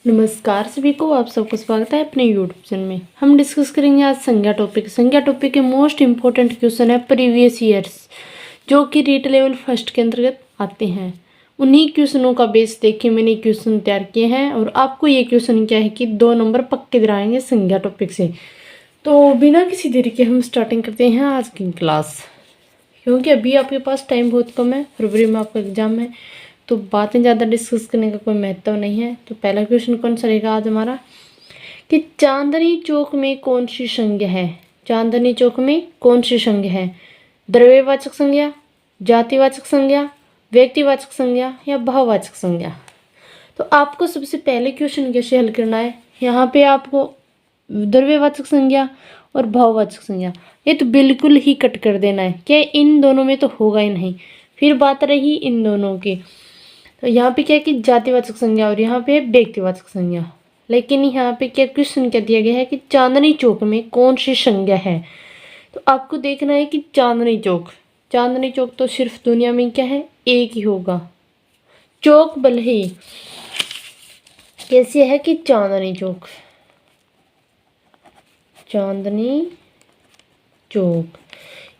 नमस्कार सभी को, आप सबका स्वागत है अपने यूट्यूब चैनल में। हम डिस्कस करेंगे आज संज्ञा टॉपिक के मोस्ट इम्पोर्टेंट क्वेश्चन है प्रीवियस ईयर्स, जो कि रीट लेवल फर्स्ट के अंतर्गत आते हैं। उन्हीं क्वेश्चनों का बेस देख के मैंने क्वेश्चन तैयार किए हैं और आपको ये क्वेश्चन क्या है कि 2 नंबर पक्के दिलाएंगे संज्ञा टॉपिक से। तो बिना किसी देरी के हम स्टार्टिंग करते हैं आज की क्लास, क्योंकि अभी आपके पास टाइम बहुत कम है, फरवरी में आपका एग्जाम है, तो बातें ज़्यादा डिस्कस करने का कोई महत्व नहीं है। तो पहला क्वेश्चन कौन सा रहेगा आज हमारा कि चांदनी चौक में कौन सी संज्ञा है। चांदनी चौक में कौन सी संज्ञा है? द्रव्यवाचक संज्ञा, जातिवाचक संज्ञा, व्यक्तिवाचक संज्ञा या भाववाचक संज्ञा। तो आपको सबसे पहले क्वेश्चन कैसे हल करना है, यहाँ पे आपको द्रव्यवाचक संज्ञा और भाववाचक संज्ञा ये तो बिल्कुल ही कट कर देना है, क्या इन दोनों में तो होगा ही नहीं। फिर बात रही इन दोनों की, तो यहाँ पे क्या है कि जातिवाचक संज्ञा और यहाँ पे है व्यक्तिवाचक संज्ञा। लेकिन यहाँ पे क्या क्वेश्चन क्या दिया गया है कि चांदनी चौक में कौन सी संज्ञा है। तो आपको देखना है कि चांदनी चौक तो सिर्फ दुनिया में क्या है, एक ही होगा। चौक भले ही कैसे है कि चांदनी चौक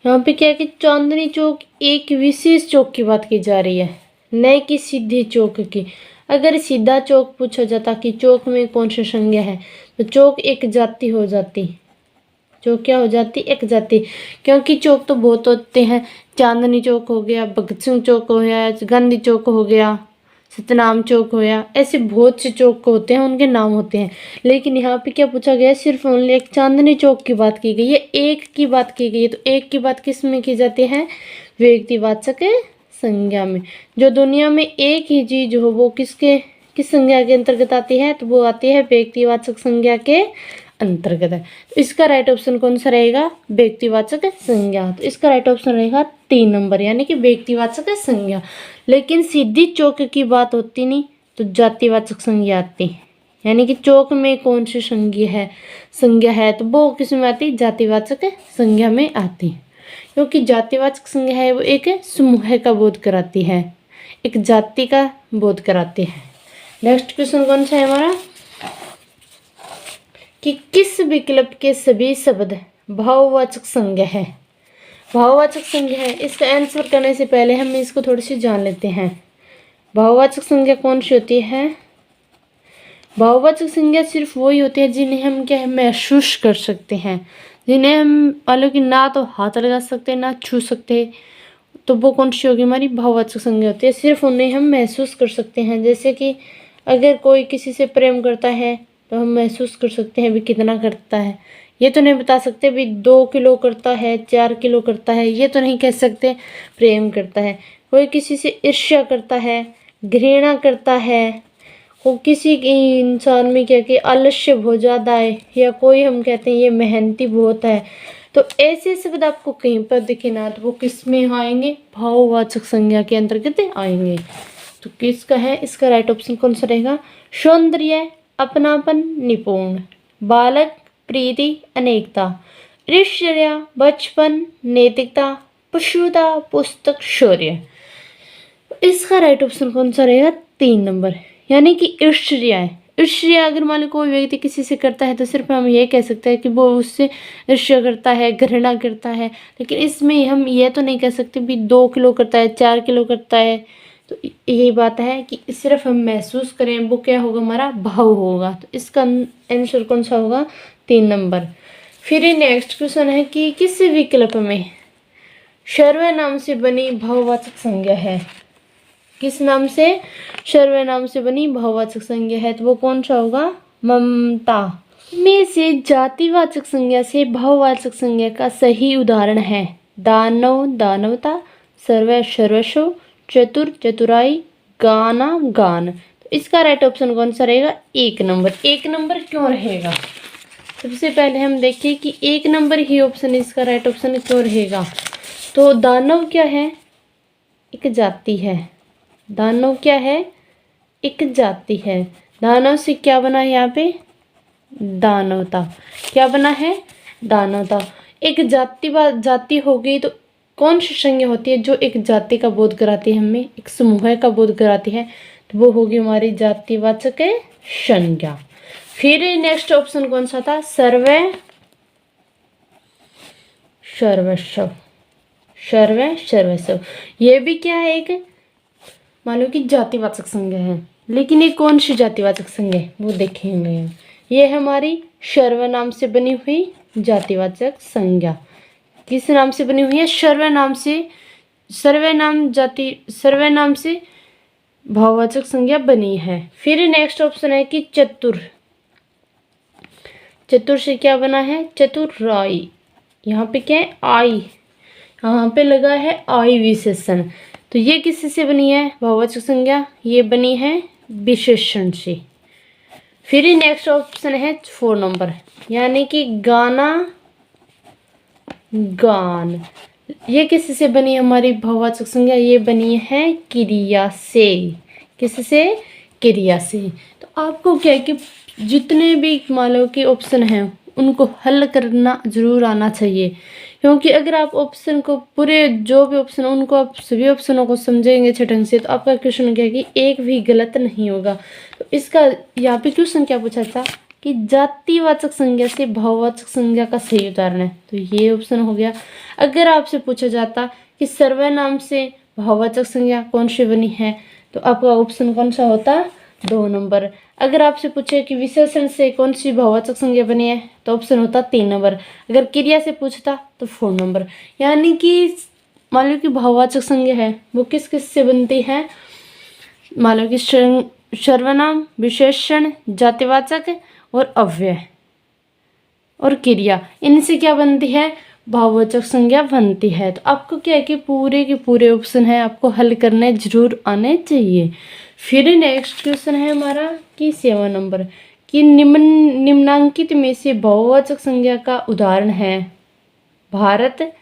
यहाँ पे क्या है कि चांदनी चौक एक विशेष चौक की बात की जा रही है, न कि सीधे चौक की। अगर सीधा चौक पूछा जाता कि चौक में कौन सी संज्ञा है, तो चौक एक जाति हो जाती। चौक क्या हो जाती? एक जाति, क्योंकि चौक तो बहुत होते हैं। चांदनी चौक हो गया, भगत सिंह चौक हो गया, गांधी चौक हो गया, सतनाम चौक हो गया, ऐसे बहुत से चौक होते हैं, उनके नाम होते हैं। लेकिन यहाँ पे क्या पूछा गया है, सिर्फ ओनली एक चांदनी चौक की बात की गई है, एक की बात की गई है। तो एक की बात किस में की जाती है? व्यक्तिवाचक संज्ञा में। जो दुनिया में एक ही चीज हो वो किस संज्ञा के अंतर्गत आती है? तो वो आती है व्यक्तिवाचक संज्ञा के अंतर्गत है। तो इसका राइट ऑप्शन कौन सा रहेगा? व्यक्तिवाचक संज्ञा। तो इसका राइट ऑप्शन रहेगा 3 नंबर, यानी कि व्यक्तिवाचक संज्ञा। लेकिन सीधी चौक की बात होती नहीं, तो जातिवाचक संज्ञा आती, यानी कि चौक में कौन सी संज्ञा है तो वो किस में आती? जातिवाचक संज्ञा में आती। क्योंकि जातिवाचक संज्ञा है वो एक समूह का बोध कराती है, एक जाति का बोध कराती है। नेक्स्ट क्वेश्चन कौन सा है हमारा कि किस विकल्प के सभी शब्द भाववाचक संज्ञा है। भाववाचक संज्ञा है, इसका आंसर करने से पहले हम इसको थोड़ी सी जान लेते हैं। भाववाचक संज्ञा कौन सी होती है? भाववाचक संज्ञा सिर्फ वही होती है जिन्हें हम क्या है, महसूस कर सकते हैं, जिन्हें हम मानो कि ना तो हाथ लगा सकते ना छू सकते, तो वो कौन सी होगी? हमारी भाववाचक संज्ञा होती है। सिर्फ उन्हें हम महसूस कर सकते हैं। जैसे कि अगर कोई किसी से प्रेम करता है तो हम महसूस कर सकते हैं भी कितना करता है। ये तो नहीं बता सकते भी 2 किलो करता है, 4 किलो करता है, ये तो नहीं कह सकते प्रेम करता है। कोई किसी से ईर्ष्या करता है, घृणा करता है, वो किसी इंसान में क्या कि आलस्य बहुत ज़्यादा है, या कोई हम कहते हैं ये मेहनती बहुत है, तो ऐसे शब्द आपको कहीं पर दिखे ना तो वो किस में आएंगे? भाववाचक संज्ञा के अंतर्गत आएंगे। तो किसका है इसका राइट ऑप्शन कौन सा रहेगा? सौंदर्य, अपनापन, निपुण, बालक, प्रीति, अनेकता, ईर्ष्या, बचपन, नैतिकता, पशुता, पुस्तक, शौर्य। इसका राइट ऑप्शन कौन सा रहेगा? 3 नंबर, यानी कि ईर्ष्या है। ईर्ष्या अगर मान लो कोई व्यक्ति किसी से करता है तो सिर्फ हम ये कह सकते हैं कि वो उससे ईर्ष्या करता है, घृणा करता है। लेकिन इसमें हम ये तो नहीं कह सकते भी 2 किलो करता है, 4 किलो करता है। तो यही बात है कि सिर्फ हम महसूस करें, वो क्या होगा? हमारा भाव होगा। तो इसका आंसर कौन सा होगा? 3 नंबर। फिर नेक्स्ट क्वेश्चन है कि किस विकल्प में सर्वनाम से बनी भाववाचक संज्ञा है। किस नाम से? सर्वनाम से बनी भाववाचक संज्ञा है, तो वो कौन सा होगा? ममता। में से जातिवाचक संज्ञा से भाववाचक संज्ञा का सही उदाहरण है दानव, दानवता, सर्व, सर्वस्व, चतुर, चतुराई, गाना, गान। तो इसका राइट ऑप्शन कौन सा रहेगा? 1 नंबर। 1 नंबर क्यों रहेगा? सबसे पहले हम देखिए कि 1 नंबर ही ऑप्शन इसका राइट ऑप्शन क्यों रहेगा। तो दानव क्या है? एक जाति है। दानव क्या है? एक जाति है। दानव से क्या बना है यहाँ पे? दानवता। क्या बना है? दानवता। एक जाति हो गई तो कौन सी संज्ञा होती है जो एक जाति का बोध कराती है, हमें एक समूह का बोध कराती है? तो वो होगी हमारी जातिवाचक संज्ञा। फिर नेक्स्ट ऑप्शन कौन सा था? सर्वे सर्वस्व, सर्वे सर्वस्व। ये भी क्या है? एक मान लो कि जातिवाचक संज्ञा है, लेकिन ये कौन सी जातिवाचक संज्ञा है वो देखेंगे। ये है हमारी सर्वनाम से बनी हुई जातिवाचक संज्ञा। किस नाम से बनी हुई है? सर्वनाम से। सर्वनाम से भाववाचक संज्ञा बनी है। फिर नेक्स्ट ऑप्शन है कि चतुर। चतुर से क्या बना है? चतुराई। यहाँ पे क्या है? आई। यहाँ पे लगा है आई विशेषण। तो ये किससे बनी है भाववाचक संज्ञा? ये बनी है विशेषण से। फिर नेक्स्ट ऑप्शन है 4 नंबर, यानी कि गाना, गान। ये किससे बनी है हमारी भाववाचक संज्ञा? ये बनी है क्रिया से। किससे? क्रिया से। तो आपको क्या है कि जितने भी मान लो कि ऑप्शन हैं उनको हल करना जरूर आना चाहिए, क्योंकि अगर आप ऑप्शन को पूरे जो भी ऑप्शन है उनको आप सभी ऑप्शनों को समझेंगे अच्छे ढंग से, तो आपका क्वेश्चन क्या है कि एक भी गलत नहीं होगा। तो इसका यहाँ पे क्वेश्चन क्या पूछा था कि जातिवाचक संज्ञा से भाववाचक संज्ञा का सही उदाहरण है, तो ये ऑप्शन हो गया। अगर आपसे पूछा जाता कि सर्वनाम से भाववाचक संज्ञा कौन सी बनी है, तो आपका ऑप्शन कौन सा होता? 2 नंबर। अगर आपसे पूछे कि विशेषण से कौन सी भाववाचक संज्ञा बनी है, तो ऑप्शन होता 3 नंबर। अगर क्रिया से पूछता तो 4 नंबर। यानी कि मान लो कि भाववाचक संज्ञा है वो किस किस से बनती है? मान लो कि सर्वनाम, विशेषण, जातिवाचक और अव्यय और क्रिया, इनसे क्या बनती है? भाववाचक संज्ञा बनती है। तो आपको क्या है कि पूरे के पूरे ऑप्शन है आपको हल करने जरूर आने चाहिए। फिर नेक्स्ट क्वेश्चन है हमारा कि 7 नंबर कि निम्नांकित में से भाववाचक संज्ञा का उदाहरण है भारत,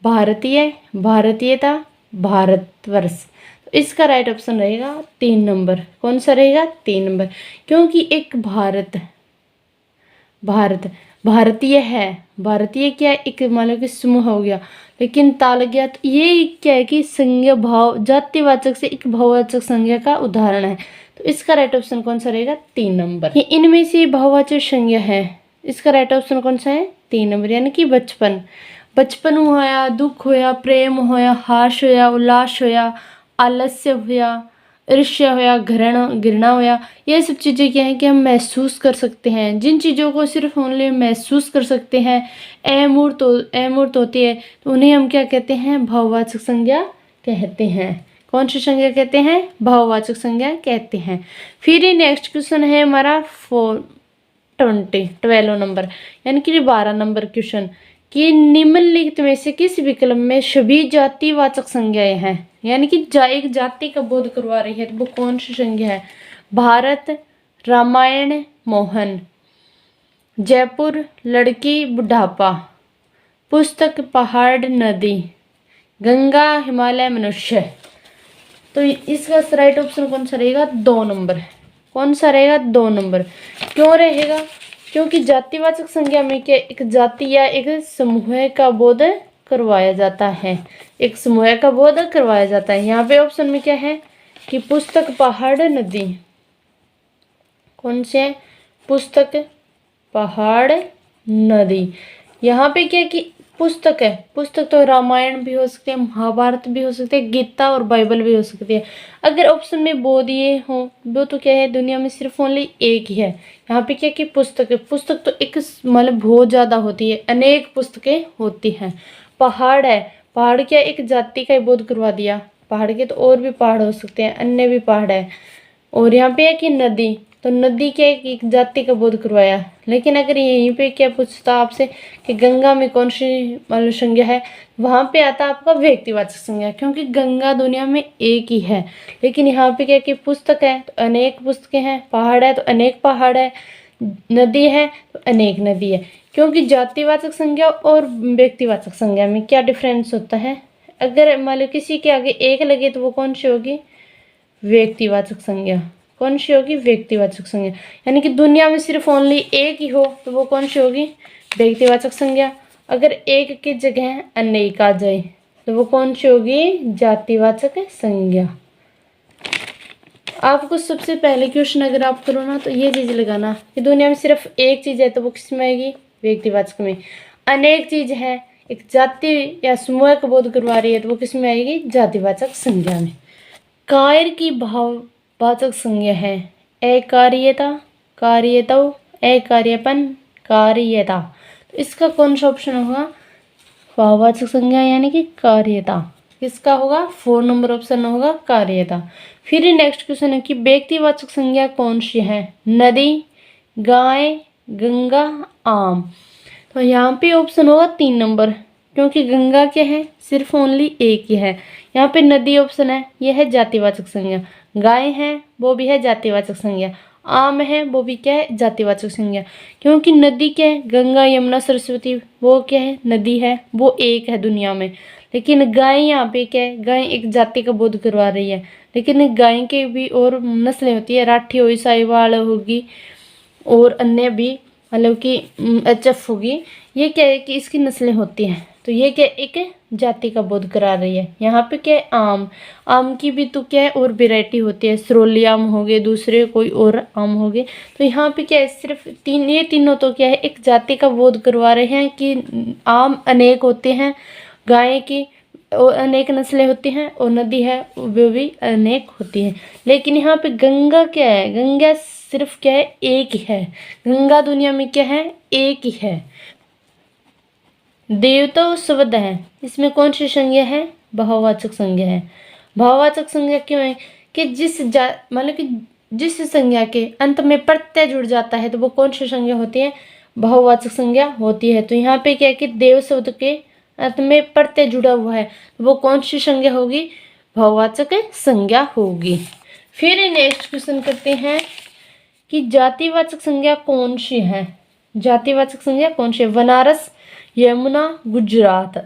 भारतीय, भारतीयता, भारतवर्ष। तो इसका राइट ऑप्शन रहेगा 3 नंबर। कौन सा रहेगा? 3 नंबर। क्योंकि एक भारत भारतीय है, भारतीय क्या एक मान लो कि समूह हो गया, लेकिन ताल गया, तो ये क्या है कि संज्ञा भाव जातिवाचक से एक भाववाचक संज्ञा का उदाहरण है। तो इसका राइट ऑप्शन कौन सा रहेगा? 3 नंबर। ये इनमें से भाववाचक संज्ञा है, इसका राइट ऑप्शन कौन सा है? 3 नंबर। यानी कि बचपन, बचपन होया, दुख होया, प्रेम होया, हास होया, उल्लास होया, आलस्य होया, ईर्ष्या होया, घृणा होया, ये सब चीज़ें क्या है कि हम महसूस कर सकते हैं। जिन चीज़ों को सिर्फ ओनली महसूस कर सकते हैं, अमूर्त होती है, तो उन्हें हम क्या कहते हैं? भाववाचक संज्ञा कहते हैं। कौन सी संज्ञा कहते हैं? भाववाचक संज्ञा कहते हैं। फिर ये नेक्स्ट क्वेश्चन है हमारा 12 नंबर, यानी कि 12 नंबर क्वेश्चन कि निम्नलिखित में से किस विकल्प में सभी जातिवाचक संज्ञाएं हैं? यानी कि एक जाति का बोध करवा रही है, तो वो कौन सी संज्ञा है? भारत, रामायण, मोहन, जयपुर, लड़की, बुढ़ापा, पुस्तक, पहाड़, नदी, गंगा, हिमालय, मनुष्य। तो इसका राइट ऑप्शन कौन सा रहेगा? 2 नंबर। कौन सा रहेगा? 2 नंबर। क्यों रहेगा? क्योंकि जातिवाचक संज्ञा में क्या एक जाति या एक समूह का बोध करवाया जाता है, एक समूह का बोध करवाया जाता है। यहाँ पे ऑप्शन में क्या है कि पुस्तक, पहाड़, नदी। कौन से? पुस्तक, पहाड़, नदी। यहाँ पे क्या है कि पुस्तक है, पुस्तक तो रामायण भी हो सकती है, महाभारत भी हो सकती है, गीता और बाइबल भी हो सकती है। अगर ऑप्शन में बोध ये हो, वो तो क्या है दुनिया में सिर्फ ओनली एक ही है। यहाँ पे क्या कि पुस्तक है, पुस्तक तो एक मतलब बहुत ज़्यादा होती है, अनेक पुस्तकें होती हैं। पहाड़ है, पहाड़ क्या एक जाति का ही बोध करवा दिया, पहाड़ के तो और भी पहाड़ हो सकते हैं, अन्य भी पहाड़ है। और यहाँ पे है कि नदी, तो नदी क्या एक जाति का बोध करवाया। लेकिन अगर यहीं पे क्या पूछता आपसे कि गंगा में कौन सी मतलब संज्ञा है, वहाँ पे आता आपका व्यक्तिवाचक संज्ञा, क्योंकि गंगा दुनिया में एक ही है। लेकिन यहाँ पे क्या कि पुस्तक है तो अनेक पुस्तकें हैं, पहाड़ है तो अनेक पहाड़ है, नदी है तो अनेक नदी है। क्योंकि जातिवाचक संज्ञा और व्यक्तिवाचक संज्ञा में क्या डिफरेंस होता है? अगर मान लो किसी के आगे एक लगे तो वो कौन सी होगी? व्यक्तिवाचक संज्ञा। कौन सी होगी? व्यक्तिवाचक संज्ञा। यानी कि दुनिया में सिर्फ ओनली एक ही हो तो वो कौन सी होगी? व्यक्तिवाचक संज्ञा। अगर एक की जगह अनेक आ जाए तो वो कौन सी होगी? जातिवाचक संज्ञा। आपको सबसे पहले क्वेश्चन अगर आप करो ना तो ये चीज़ लगाना कि दुनिया में सिर्फ एक चीज़ है तो वो किस में आएगी, व्यक्तिवाचक में। अनेक चीज है, एक जाति या समूह का बोध करवा रही है तो वो किस में आएगी, जातिवाचक संज्ञा में। कार्य की भाववाचक संज्ञा है अकार्यता, कार्यता, अकार्यपन, कार्यता। तो इसका कौन सा ऑप्शन होगा, भाववाचक संज्ञा यानी कि कार्यता। किसका होगा, 4 नंबर ऑप्शन होगा कार्यता। फिर नेक्स्ट क्वेश्चन है कि व्यक्तिवाचक संज्ञा कौन सी है, नदी, गाय, गंगा, आम। तो यहाँ पे ऑप्शन होगा 3 नंबर, क्योंकि गंगा क्या है, सिर्फ ओनली एक ही है। यहाँ पे नदी ऑप्शन है, यह है जातिवाचक संज्ञा। गाय है वो भी है जातिवाचक संज्ञा। आम है वो भी क्या है, जातिवाचक संज्ञा। क्योंकि नदी क्या है, गंगा यमुना सरस्वती वो क्या है, नदी है, वो एक है दुनिया में। लेकिन गाय यहाँ पे क्या है, गाय एक जाति का बोध करवा रही है। लेकिन गाय के भी और नस्लें होती है, राठी हुई, साहिवाल होगी और अन्य भी, मतलब कि एचएफ होगी। ये क्या है कि इसकी नस्लें होती हैं। तो ये क्या एक जाति का बोध करा रही है। यहाँ पे क्या है, आम, आम की भी तो क्या है और वैरायटी होती है, सिरोली आम हो गए, दूसरे कोई और आम हो गए। तो यहाँ पे क्या है, सिर्फ ये तीनों तो क्या है एक जाति का बोध करवा रहे हैं कि आम अनेक होते हैं, गाय की और अनेक नस्लें होती हैं, और नदी है वो भी अनेक होती है। लेकिन यहाँ पे गंगा क्या है, गंगा सिर्फ क्या है, एक ही है। गंगा दुनिया में क्या है, एक ही है। देवता शब्द है, इसमें कौन सी संज्ञा है, भाववाचक संज्ञा है। भाववाचक संज्ञा क्यों है कि मतलब कि जिस संज्ञा के अंत में प्रत्यय जुड़ जाता है तो वो कौन सी संज्ञा होती है, भाववाचक संज्ञा होती है। तो यहाँ पे क्या है कि देव शब्द के अंत में प्रत्यय जुड़ा हुआ है तो वो कौन सी संज्ञा होगी, भाववाचक संज्ञा होगी। फिर नेक्स्ट क्वेश्चन करते हैं कि जातिवाचक संज्ञा कौन सी है। जातिवाचक संज्ञा कौन सी है, बनारस, यमुना, गुजरात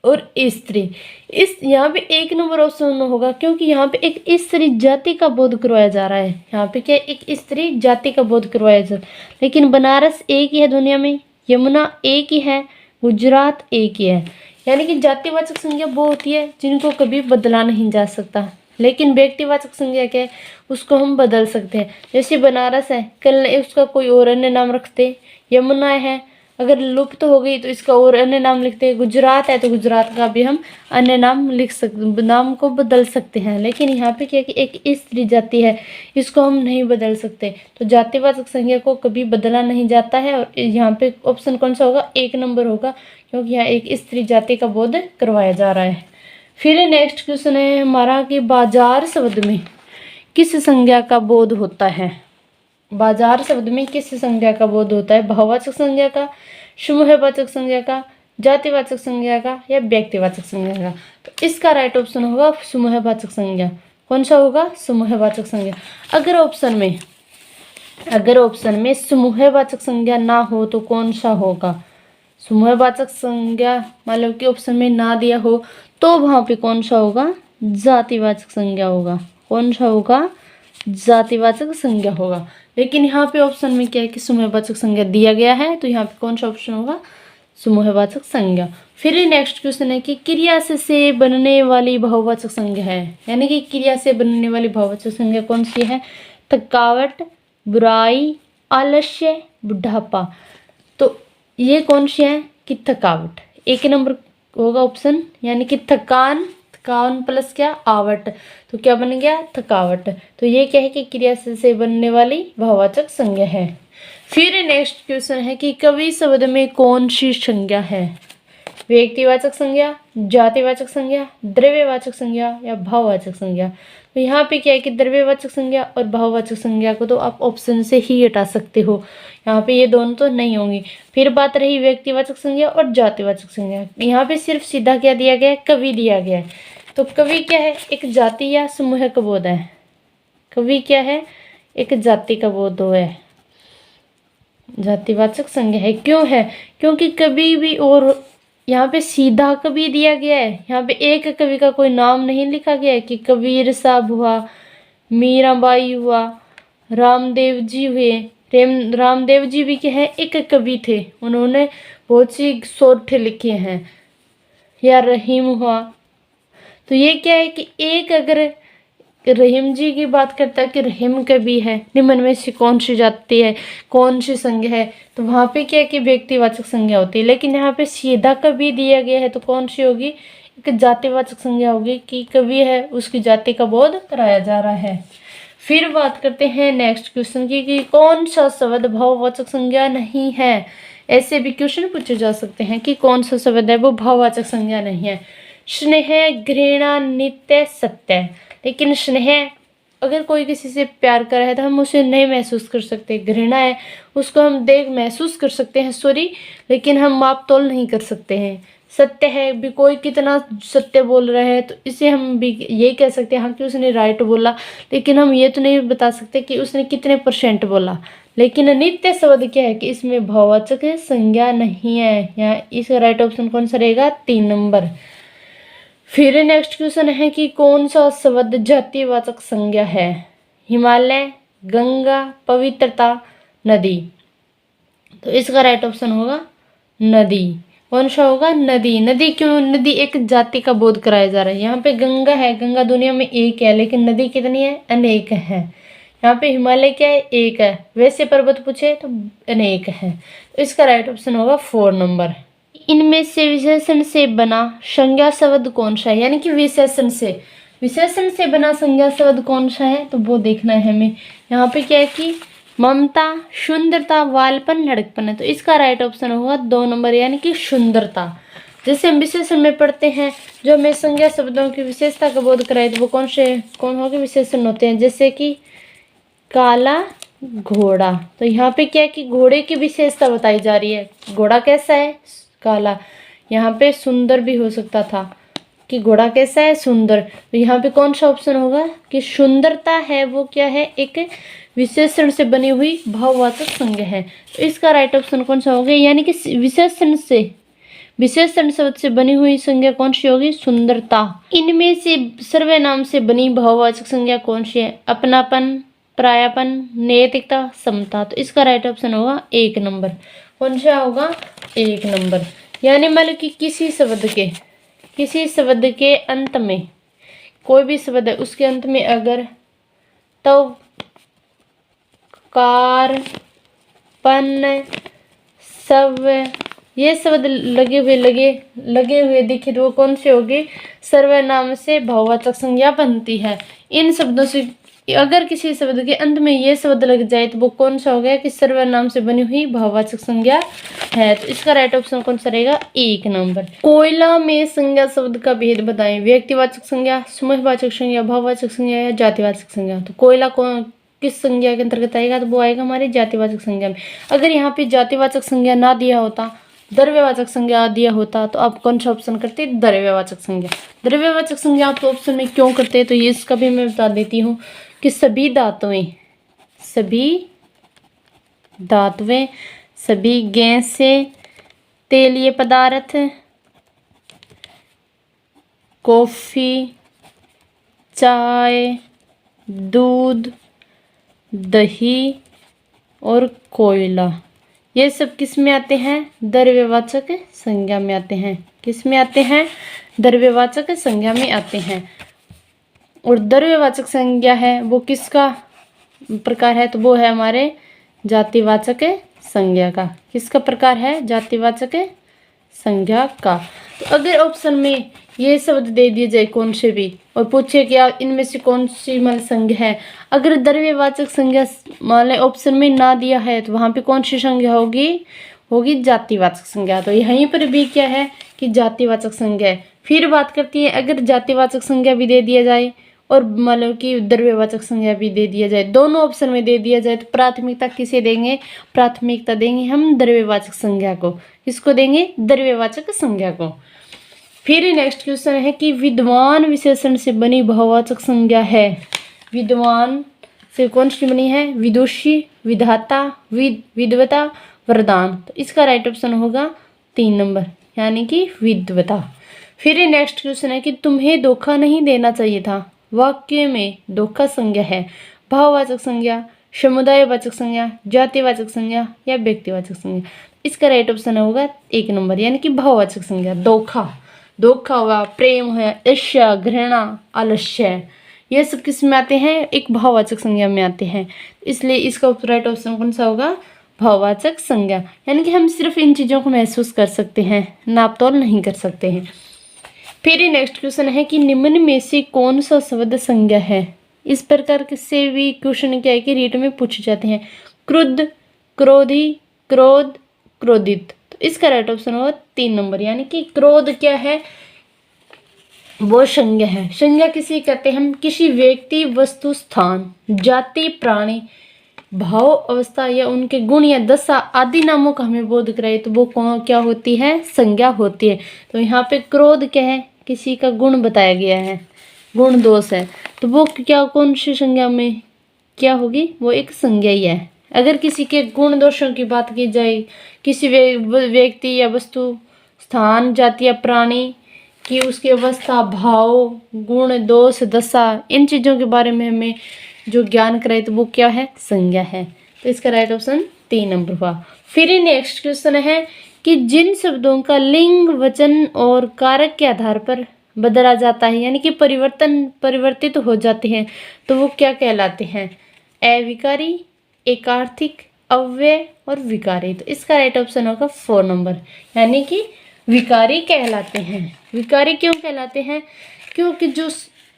और स्त्री। इस यहाँ पे 1 नंबर ऑप्शन होगा, क्योंकि यहाँ पे एक स्त्री जाति का बोध करवाया जा रहा है। यहाँ पे क्या, एक स्त्री जाति का बोध करवाया जा रहा है। लेकिन बनारस एक ही है दुनिया में, यमुना एक ही है, गुजरात एक ही है। यानी कि जातिवाचक संज्ञा वो होती है जिनको कभी बदला नहीं जा सकता। लेकिन व्यक्तिवाचक संज्ञा क्या है, उसको हम बदल सकते हैं। जैसे बनारस है, कल उसका कोई और अन्य नाम रखते। यमुना है, अगर लुप्त तो हो गई तो इसका और अन्य नाम लिखते हैं। गुजरात है तो गुजरात का भी हम अन्य नाम लिख सकते, नाम को बदल सकते हैं। लेकिन यहाँ पे क्या कि एक स्त्री जाति है, इसको हम नहीं बदल सकते। तो जातिवाचक संज्ञा को कभी बदला नहीं जाता है। और यहाँ पे ऑप्शन कौन सा होगा, 1 नंबर होगा, क्योंकि यहाँ एक स्त्री जाति का बोध करवाया जा रहा है। फिर नेक्स्ट क्वेश्चन है हमारा कि बाजार शब्द में किस संज्ञा का बोध होता है। बाजार शब्द में किस संज्ञा का बोध होता है, भाववाचक संज्ञा का, समूहवाचक संज्ञा का, जातिवाचक संज्ञा का या व्यक्तिवाचक संज्ञा का। तो इसका राइट ऑप्शन होगा समूहवाचक संज्ञा। कौन सा होगा, समूहवाचक संज्ञा। अगर ऑप्शन में समूहवाचक संज्ञा ना हो तो कौन सा होगा, समूहवाचक संज्ञा मतलब कि ऑप्शन में ना दिया हो तो वहां पे कौन सा होगा, जातिवाचक संज्ञा होगा। कौन सा होगा, जातिवाचक संज्ञा होगा। लेकिन यहाँ पे ऑप्शन में क्या है कि समूहवाचक संज्ञा दिया गया है, तो यहाँ पे कौन सा ऑप्शन होगा, समूहवाचक संज्ञा। फिर नेक्स्ट क्वेश्चन है कि क्रिया से बनने वाली भाववाचक संज्ञा है, यानी कि क्रिया से बनने वाली भाववाचक संज्ञा कौन सी है, थकावट, बुराई, आलस्य, बुढ़ापा। तो ये कौन सी है कि थकावट, 1 नंबर होगा ऑप्शन, यानी कि थकान प्लस क्या, आवट, तो क्या बन गया, थकावट। तो ये क्या है कि क्रिया से बनने वाली भाववाचक संज्ञा है। फिर नेक्स्ट क्वेश्चन है कि कवि शब्द में कौन सी संज्ञा है, व्यक्तिवाचक संज्ञा, जातिवाचक संज्ञा, द्रव्यवाचक संज्ञा या भाववाचक संज्ञा। तो यहाँ पे क्या है कि द्रव्यवाचक संज्ञा और भाववाचक संज्ञा को तो आप ऑप्शन से ही हटा सकते हो, यहाँ पे ये दोनों तो नहीं होंगी। फिर बात रही व्यक्तिवाचक संज्ञा और जातिवाचक संज्ञा, यहाँ पे सिर्फ सीधा क्या दिया गया है, कवि दिया गया है। तो कवि क्या है, एक जाति या समूह का बोध है। कवि क्या है, एक जाति का बोध है, जातिवाचक संज्ञा है। क्यों है, क्योंकि कवि भी, और यहाँ पे सीधा कवि दिया गया है, यहाँ पे एक कवि का कोई नाम नहीं लिखा गया है कि कबीर साहब हुआ, मीराबाई हुआ, रामदेव जी हुए। रामदेव जी भी क्या है, एक कवि थे, उन्होंने बहुत सी शोध लिखे हैं, या रहीम हुआ। तो ये क्या है कि एक अगर रहीम जी की बात करता है कि रहीम कवि है, निम्न में से कौन सी जाति है, कौन सी संज्ञा है, तो वहाँ पे क्या है कि व्यक्तिवाचक संज्ञा होती है। लेकिन यहाँ पे सीधा कवि दिया गया है तो कौन सी होगी, एक जातिवाचक संज्ञा होगी कि कवि है उसकी जाति का बोध कराया जा रहा है। फिर बात करते हैं नेक्स्ट क्वेश्चन की कि कौन सा शब्द भाववाचक संज्ञा नहीं है। ऐसे भी क्वेश्चन पूछे जा सकते हैं कि कौन सा शब्द है वो भाववाचक संज्ञा नहीं है। स्नेह, घृणा, नित्य, सत्य। लेकिन स्नेह, अगर कोई किसी से प्यार कर रहा है तो हम उसे नहीं महसूस कर सकते। घृणा है, उसको हम देख महसूस कर सकते हैं सॉरी, लेकिन हम माप तोल नहीं कर सकते हैं। सत्य है, भी कोई कितना सत्य बोल रहा है तो इसे हम भी ये कह सकते हैं हाँ कि उसने राइट बोला, लेकिन हम ये तो नहीं बता सकते कि उसने कितने % बोला। लेकिन नित्य शब्द क्या है कि इसमें भाववाचक संज्ञा नहीं है। यहाँ इसका राइट ऑप्शन कौन सा रहेगा, 3 नंबर। फिर नेक्स्ट क्वेश्चन है कि कौन सा शब्द जातिवाचक संज्ञा है। हिमालय, गंगा, पवित्रता, नदी। तो इसका राइट ऑप्शन होगा नदी। कौन सा होगा, नदी। नदी क्यों, नदी एक जाति का बोध कराया जा रहा है। यहाँ पे गंगा है, गंगा दुनिया में एक है, लेकिन नदी कितनी है, अनेक है। यहाँ पे हिमालय क्या है, एक है, वैसे पर्वत पूछे तो अनेक है। तो इसका राइट ऑप्शन होगा 4 नंबर। इनमें से विशेषण से बना संज्ञा शब्द कौन सा है, यानी कि विशेषण से बना संज्ञा शब्द कौन सा है, तो वो देखना है हमें। यहाँ पे क्या है कि ममता, सुंदरता, वालपन, लड़कपन है। तो इसका राइट ऑप्शन होगा 2 नंबर, यानी कि सुंदरता। जैसे हम विशेषण में पढ़ते हैं जो हमें संज्ञा शब्दों की विशेषता का बोध कराए तो वो कौन होंगे विशेषण होते हैं। जैसे कि काला घोड़ा, तो यहाँ पे क्या है कि घोड़े की विशेषता बताई जा रही है। घोड़ा कैसा है, काला। यहाँ पे सुंदर भी हो सकता था कि घोड़ा कैसा है, सुंदर। तो यहाँ पे कौन सा ऑप्शन होगा कि सुंदरता है वो क्या है, एक विशेषण से बनी हुई भाववाचक संज्ञा है। तो इसका राइट ऑप्शन कौन सा होगा, यानी कि विशेषण शब्द से बनी हुई संज्ञा कौन सी होगी, सुंदरता। इनमें से सर्वनाम से बनी भाववाचक संज्ञा कौन सी है, अपनापन, परायापन, नैतिकता, समता। तो इसका राइट ऑप्शन होगा 1 नंबर। कौन सा होगा, 1 नंबर। यानी मान लो कि किसी शब्द के अंत में, कोई भी शब्द है उसके अंत में अगर तो कार, पन, सब ये शब्द लगे हुए दिखे तो वो कौन से होगी, सर्वनाम से भाववाचक संज्ञा बनती है। इन शब्दों से अगर किसी शब्द के अंत में ये शब्द लग जाए तो वो कौन सा हो गया कि सर्वनाम से बनी हुई भाववाचक संज्ञा है। तो इसका राइट ऑप्शन कौन सा रहेगा, 1 नंबर। कोयला में संज्ञा शब्द का भेद बताएं। व्यक्तिवाचक संज्ञा, समूहवाचक संज्ञा, भाववाचक संज्ञा या जातिवाचक संज्ञा। तो कोयला कौन किस संज्ञा के अंतर्गत आएगा, तो वो आएगा हमारी जातिवाचक संज्ञा में। अगर यहाँ पे जातिवाचक संज्ञा ना दिया होता, द्रव्यवाचक संज्ञा दिया होता तो आप कौन सा ऑप्शन करते, द्रव्यवाचक संज्ञा। द्रव्यवाचक संज्ञा आप ऑप्शन में क्यों करते हैं, तो ये इसका भी मैं बता देती हूँ कि सभी धातुएं, सभी गैसें, तेलीय पदार्थ, कॉफी, चाय, दूध, दही और कोयला, ये सब किस में आते हैं, द्रव्यवाचक संज्ञा में आते हैं। किस में आते हैं, द्रव्यवाचक संज्ञा में आते हैं। और द्रव्यवाचक संज्ञा है वो किसका प्रकार है, तो वो है हमारे जातिवाचक संज्ञा का। किसका प्रकार है, जातिवाचक संज्ञा का। तो अगर ऑप्शन में ये शब्द दे दिए जाए कौन से भी और पूछे कि इनमें से कौन सी मान संज्ञा है, अगर द्रव्यवाचक संज्ञा मान लें ऑप्शन में ना दिया है तो वहाँ पे कौन सी संज्ञा होगी जातिवाचक संज्ञा। तो यहीं पर भी क्या है कि जातिवाचक संज्ञा है। फिर बात करती है अगर जातिवाचक संज्ञा भी दे दिया जाए और मान लो कि द्रव्यवाचक संज्ञा भी दे दिया जाए, दोनों ऑप्शन में दे दिया जाए तो प्राथमिकता किसे देंगे, प्राथमिकता देंगे हम द्रव्यवाचक संज्ञा को। किसको देंगे, द्रव्यवाचक संज्ञा को। फिर नेक्स्ट क्वेश्चन है कि विद्वान विशेषण से बनी भाववाचक संज्ञा है। विद्वान से कौन सी बनी है, विदुषी, विधाता, विद्वता, वरदान। तो इसका राइट ऑप्शन होगा 3 नंबर, यानी कि विद्वता। फिर नेक्स्ट क्वेश्चन है कि तुम्हें धोखा नहीं देना चाहिए था। वाक्य में धोखा संज्ञा है, भाववाचक संज्ञा, समुदायवाचक संज्ञा, जातिवाचक संज्ञा या व्यक्तिवाचक संज्ञा। इसका राइट ऑप्शन होगा 1 नंबर, यानी कि भाववाचक संज्ञा। धोखा हुआ, प्रेम है, ईर्ष्या, घृणा, आलस्य, ये सब किस में आते हैं, एक भाववाचक संज्ञा में आते हैं। इसलिए इसका राइट ऑप्शन कौन सा होगा, भाववाचक संज्ञा। यानी कि हम सिर्फ इन चीज़ों को महसूस कर सकते हैं, नाप तोल नहीं कर सकते हैं। फिर ये नेक्स्ट क्वेश्चन है कि निम्न में से कौन सा शब्द संज्ञा है। इस प्रकार से भी क्वेश्चन क्या है कि रीट में पूछे जाते हैं। क्रुद्ध, क्रोधी, क्रोध, क्रोधित। तो इसका राइट ऑप्शन होगा 3 नंबर, यानी कि क्रोध क्या है, वो संज्ञा है। संज्ञा किसी कहते हैं हम, किसी व्यक्ति, वस्तु, स्थान, जाति, प्राणी, भाव, अवस्था या उनके गुण या दशा आदि नामों का हमें बोध कराए तो वो कौन क्या होती है, संज्ञा होती है। तो यहाँ पे क्रोध क्या है, किसी का गुण बताया गया है, गुण दोष है, तो वो क्या कौन सी संज्ञा में क्या होगी, वो एक संज्ञा ही है। अगर किसी के गुण दोषों की बात की जाए, किसी व्यक्ति या वस्तु, स्थान, जाति या प्राणी की उसकी अवस्था, भाव, गुण, दोष, दशा, इन चीज़ों के बारे में हमें जो ज्ञान कराए तो वो क्या है, संज्ञा है। तो इसका राइट ऑप्शन 3 नंबर हुआ। फिर नेक्स्ट क्वेश्चन है कि जिन शब्दों का लिंग, वचन और कारक के आधार पर बदला जाता है, यानी कि परिवर्तित हो जाते हैं, तो वो क्या कहलाते हैं, अविकारी, एकार्थिक, अव्यय और विकारी। तो इसका राइट ऑप्शन होगा 4 नंबर, यानी कि विकारी कहलाते हैं। विकारी क्यों कहलाते हैं, क्योंकि जो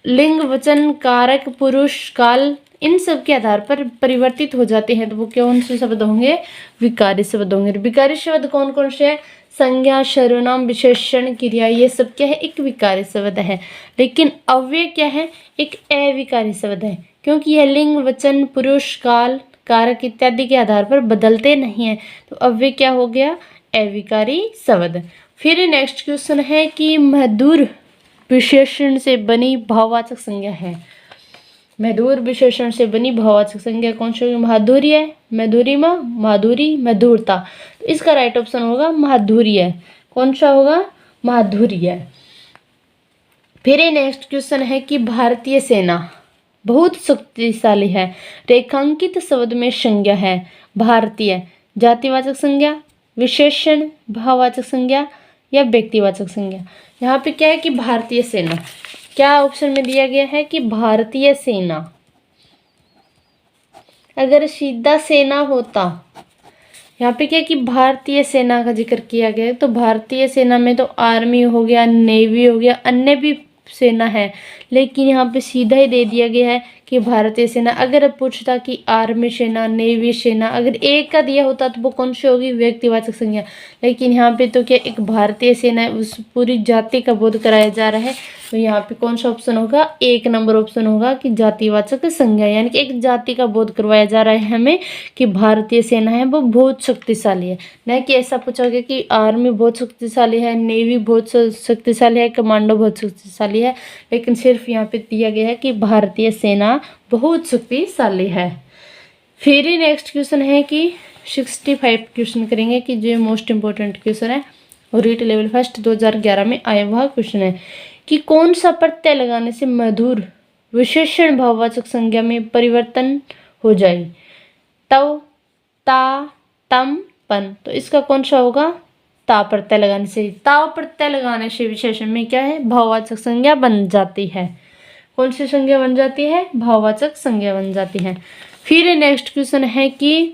लिंग, वचन, कारक, पुरुष, काल, इन सब के आधार पर परिवर्तित हो जाते हैं, तो वो कौन से शब्द होंगे, विकारी शब्द होंगे। विकारी शब्द कौन कौन से हैं, संज्ञा, सर्वनाम, विशेषण, क्रिया, ये सब क्या है, एक विकारी शब्द है। लेकिन अव्यय क्या है, एक अविकारी शब्द है, क्योंकि यह लिंग, वचन, पुरुष, काल, कारक इत्यादि के आधार पर बदलते नहीं हैं, तो अव्यय क्या हो गया, अविकारी शब्द। फिर नेक्स्ट क्वेश्चन है कि मधुर विशेषण से बनी भाववाचक संज्ञा है। मधुर विशेषण से बनी भाववाचक संज्ञा कौन सी होगी, माधुर्य, मधुरिमा, माधुरी, मधुरता। तो इसका राइट ऑप्शन होगा माधुर्य। कौन सा होगा, माधुर्य। फिर नेक्स्ट क्वेश्चन है कि भारतीय सेना बहुत शक्तिशाली है, रेखांकित शब्द में संज्ञा है। भारतीय जातिवाचक संज्ञा, विशेषण, भाववाचक संज्ञा या व्यक्तिवाचक संज्ञा। यहाँ पे क्या है कि भारतीय सेना, क्या ऑप्शन में दिया गया है कि भारतीय सेना। अगर सीधा सेना होता, यहाँ पे क्या है कि भारतीय सेना का जिक्र किया गया है, तो भारतीय सेना में तो आर्मी हो गया, नेवी हो गया, अन्य भी सेना है, लेकिन यहाँ पे सीधा ही दे दिया गया है कि भारतीय सेना। अगर अब पूछता कि आर्मी सेना, नेवी सेना, अगर एक का दिया होता तो वो कौन सी होगी, व्यक्तिवाचक संज्ञा। लेकिन यहाँ पे तो क्या एक भारतीय सेना है, उस पूरी जाति का बोध कराया जा रहा है, तो यहाँ पे कौन सा ऑप्शन होगा, 1 नंबर ऑप्शन होगा कि जातिवाचक संज्ञा, यानी कि एक जाति का बोध करवाया जा रहा है हमें कि भारतीय सेना है वो बहुत शक्तिशाली है। न कि ऐसा पूछा गया कि आर्मी बहुत शक्तिशाली है, नेवी बहुत शक्तिशाली है, कमांडो बहुत शक्तिशाली है, लेकिन सिर्फ यहाँ पे दिया गया है कि भारतीय सेना बहुत शक्तिशाली है। फिर नेक्स्ट क्वेश्चन है कि 65 क्वेश्चन करेंगे कि जो मोस्ट इंपॉर्टेंट क्वेश्चन है और रीट लेवल फर्स्ट 2011 में आया हुआ क्वेश्चन है कि कौन सा प्रत्यय लगाने से मधुर विशेषण भाववाचक संज्ञा में परिवर्तन हो जाए, तव, ता, तम, पन। तो इसका कौन सा होगा, ता प्रत्यय लगाने से। ताव प्रत्यय लगाने से विशेषण में क्या है, भाववाचक संज्ञा बन जाती है। कौन सी संज्ञा बन जाती है, भाववाचक संज्ञा बन जाती है। फिर नेक्स्ट क्वेश्चन है कि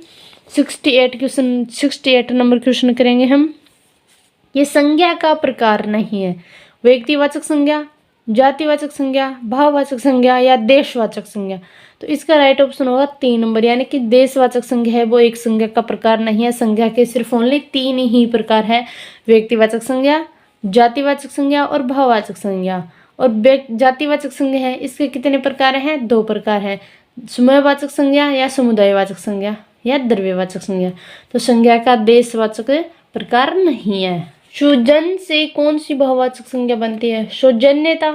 68 नंबर क्वेश्चन करेंगे हम। ये संज्ञा का प्रकार नहीं है, व्यक्तिवाचक संज्ञा, जातिवाचक संज्ञा, भाववाचक संज्ञा या देशवाचक संज्ञा। तो इसका राइट ऑप्शन होगा 3 नंबर, यानी कि देशवाचक संज्ञा है वो एक संज्ञा का प्रकार नहीं है। संज्ञा के सिर्फ ओनली 3 ही प्रकार है, व्यक्तिवाचक संज्ञा, जातिवाचक संज्ञा और भाववाचक संज्ञा। और जातिवाचक संज्ञा है इसके कितने प्रकार हैं, 2 प्रकार हैं, समूहवाचक संज्ञा या समुदायवाचक संज्ञा या द्रव्यवाचक संज्ञा। तो संज्ञा का देशवाचक प्रकार नहीं है। सुजन से कौन सी भाववाचक संज्ञा बनती है, सौजन्यता,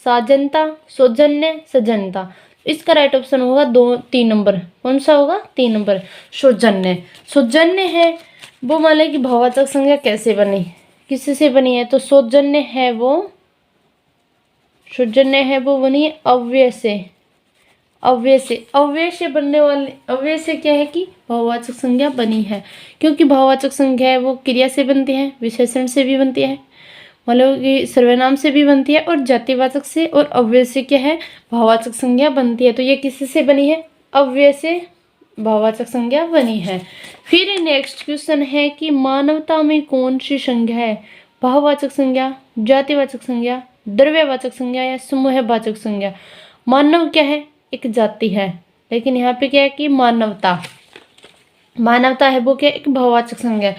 साजनता, सौजन्य, सजनता। इसका राइट ऑप्शन होगा 3 नंबर। कौन सा होगा, 3 नंबर, सौजन्य। सौजन्य है वो मान लें कि भाववाचक संज्ञा कैसे बनी, किससे बनी है, तो सौजन्य है वो बनी है अव्यय से। अव्यय से बनने वाले, अव्यय से क्या है कि भाववाचक संज्ञा बनी है, क्योंकि भाववाचक संज्ञा है वो क्रिया से बनती है, विशेषण से भी बनती है, मतलब कि सर्वनाम से भी बनती है और जातिवाचक से, और अव्यय से क्या है, भाववाचक संज्ञा बनती है। तो ये किससे बनी है, अव्यय से भाववाचक संज्ञा बनी है। फिर नेक्स्ट क्वेश्चन है कि मानवता में कौन सी संज्ञा है, भाववाचक संज्ञा, जातिवाचक संज्ञा, द्रव्यवाचक संज्ञा या समूहवाचक संज्ञा। मानव क्या है, एक जाति है, लेकिन यहाँ पे क्या है कि मानवता है वो क्या, एक भाववाचक संज्ञा है।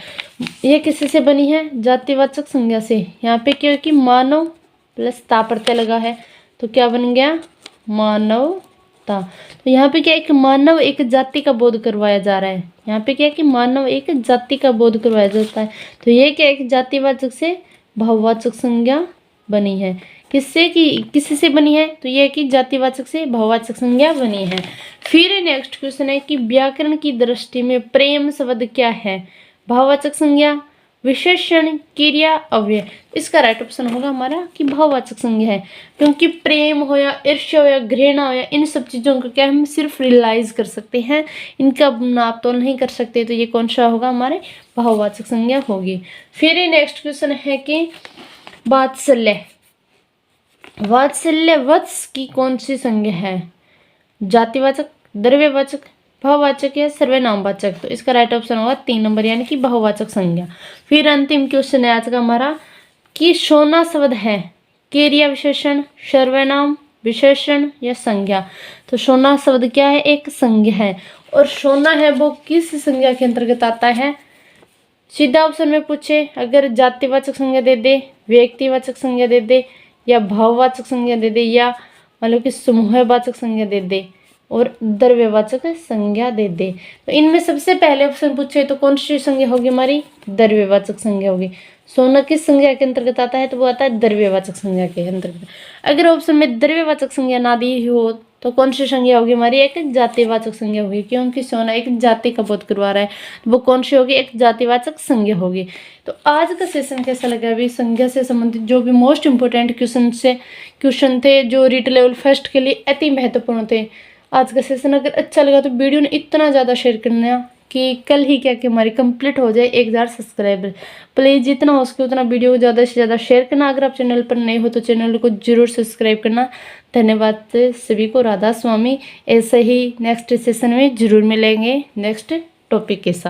ये किससे बनी है, जातिवाचक संज्ञा से। यहाँ पे क्या है कि मानव प्लस ता प्रत्यय लगा है, तो क्या बन गया, मानवता। तो यहाँ पे क्या, एक मानव एक जाति का बोध करवाया जा रहा है। यहाँ पे क्या है कि मानव एक जाति का बोध करवाया जाता है। तो ये क्या, एक जातिवाचक से भाववाचक संज्ञा बनी है। किससे बनी है, तो ये कि जातिवाचक से भाववाचक संज्ञा बनी है। फिर नेक्स्ट क्वेश्चन है कि व्याकरण की दृष्टि में प्रेम शब्द क्या है, भाववाचक संज्ञा, विशेषण, क्रिया, अव्यय। इसका राइट ऑप्शन होगा हमारा कि भाववाचक संज्ञा है, क्योंकि प्रेम हो या ईर्ष्या हो या घृणा हो या इन सब चीज़ों का क्या हम सिर्फ रियलाइज कर सकते हैं, इनका नाप तोल नहीं कर सकते। तो ये कौन सा होगा, हमारे भाववाचक संज्ञा होगी। फिर नेक्स्ट क्वेश्चन है कि वात्सल्य, वात्सल्य वत्स की कौन सी संज्ञा है, जातिवाचक, द्रव्यवाचक, भाववाचक या सर्वनामवाचक। तो इसका राइट ऑप्शन होगा 3 नंबर, यानी कि भाववाचक संज्ञा। फिर अंतिम क्वेश्चन है आज का हमारा कि सोना शब्द है क्रिया विशेषण, सर्वनाम, विशेषण या संज्ञा। तो सोना शब्द क्या है, एक संज्ञा है, और सोना है वो किस संज्ञा के अंतर्गत आता है। सीधा ऑप्शन में पूछे, अगर जातिवाचक संज्ञा दे दे, व्यक्तिवाचक संज्ञा दे दे, या भाववाचक संज्ञा दे दे, या मतलब कि समूहवाचक संज्ञा दे दे, और द्रव्यवाचक संज्ञा दे दे। तो इनमें सबसे पहले ऑप्शन पूछे तो कौन सी संज्ञा होगी, हमारी द्रव्यवाचक संज्ञा होगी। सोना किस संज्ञा के अंतर्गत आता है, तो वो आता है द्रव्यवाचक संज्ञा के अंतर्गत। अगर ऑप्शन में द्रव्यवाचक संज्ञा ना दी हो तो कौन सी संज्ञा होगी, हमारी एक जातिवाचक संज्ञा होगी, क्योंकि सोना एक जाति का बोध करवा रहा है, वो कौन सी होगी, एक जातिवाचक संज्ञा होगी। तो आज का सेशन कैसा लगा, अभी संज्ञा से संबंधित जो भी मोस्ट इंपोर्टेंट क्वेश्चन थे, जो रीट लेवल फर्स्ट के लिए अति महत्वपूर्ण थे। आज का सेशन अगर अच्छा लगा तो वीडियो ने इतना ज़्यादा शेयर करना कि कल ही क्या कि हमारी कंप्लीट हो जाए 1000 सब्सक्राइबर। प्लीज़ जितना हो सके उतना वीडियो को ज़्यादा से ज़्यादा शेयर करना। अगर आप चैनल पर नए हो तो चैनल को जरूर सब्सक्राइब करना। धन्यवाद सभी को, राधा स्वामी। ऐसे ही नेक्स्ट सेशन में जरूर मिलेंगे नेक्स्ट टॉपिक के साथ।